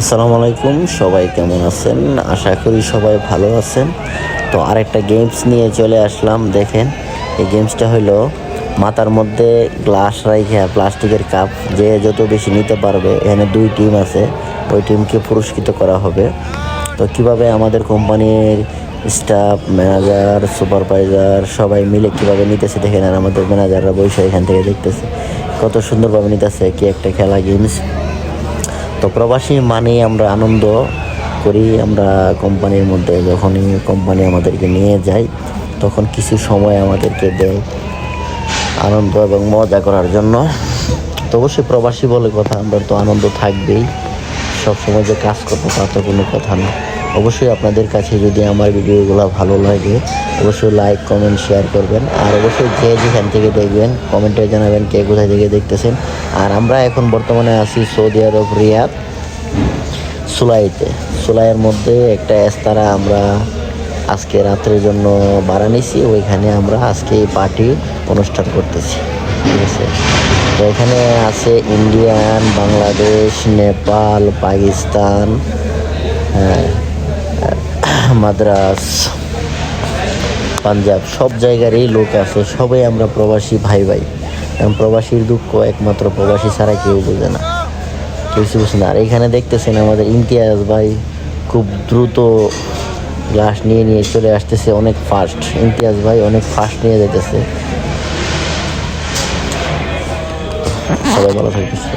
আসসালামু আলাইকুম, সবাই কেমন আছেন? আশা করি সবাই ভালো আছেন। তো আরেকটা গেমস নিয়ে চলে আসলাম। দেখেন, এই গেমসটা হলো মাথার মধ্যে গ্লাস রাইখা প্লাস্টিকের কাপ, যে যত বেশি নিতে পারবে, এখানে 2 টিম আছে, ওই টিমকে পুরস্কৃত করা হবে। তো কিভাবে আমাদের কোম্পানির স্টাফ, ম্যানেজার, সুপারভাইজার সবাই মিলে কিভাবে নিতেছে দেখেন। আর আমাদের ম্যানেজাররা বসে এখান থেকে দেখতেছে কত সুন্দরভাবে নিতেছে, কি একটা খেলা গেমস। তো প্রবাসী মানেই আমরা আনন্দ করি। আমরা কোম্পানির মধ্যে যখনই কোম্পানি আমাদেরকে নিয়ে যায়, তখন কিছু সময় আমাদেরকে দেয় আনন্দ এবং মজা করার জন্য। তো অবশ্যই প্রবাসী বলে কথা, আমরা তো আনন্দ থাকবেই। সবসময় যে কাজ করবো তা তো কোনো কথা না। অবশ্যই আপনাদের কাছে যদি আমার ভিডিওগুলো ভালো লাগে, অবশ্যই লাইক, কমেন্ট, শেয়ার করবেন। আর অবশ্যই যে যেখান থেকে দেখবেন কমেন্টে জানাবেন কে কোথায় থেকে দেখতেছেন। আর আমরা এখন বর্তমানে আছি সৌদি আরব, রিয়াদ, সুলাইয়ের মধ্যে একটা এস্তারা আমরা আজকে রাত্রের জন্য ভাড়া নিছি। ওইখানে আমরা আজকে এই পার্টি অনুষ্ঠান করতেছি, ঠিক আছে? তো এখানে আছে ইন্ডিয়ান, বাংলাদেশ, নেপাল, পাকিস্তান, মাদ্রাস, পাঞ্জাব, সব জায়গারই লোক আছে। সবাই আমরা প্রবাসী ভাই ভাই। কারণ প্রবাসীর দুঃখ একমাত্র প্রবাসী ছাড়া কেউ বোঝে না, কিছু বুঝে না। আর এখানে দেখতেছেন আমাদের ইমতিয়াজ ভাই খুব দ্রুত গ্লাস নিয়ে নিয়ে চলে আসতেছে, অনেক ফাস্ট। ইমতিয়াজ ভাই অনেক ফাস্ট নিয়ে যেতেছে। সবাই ভালো থাকতেছে।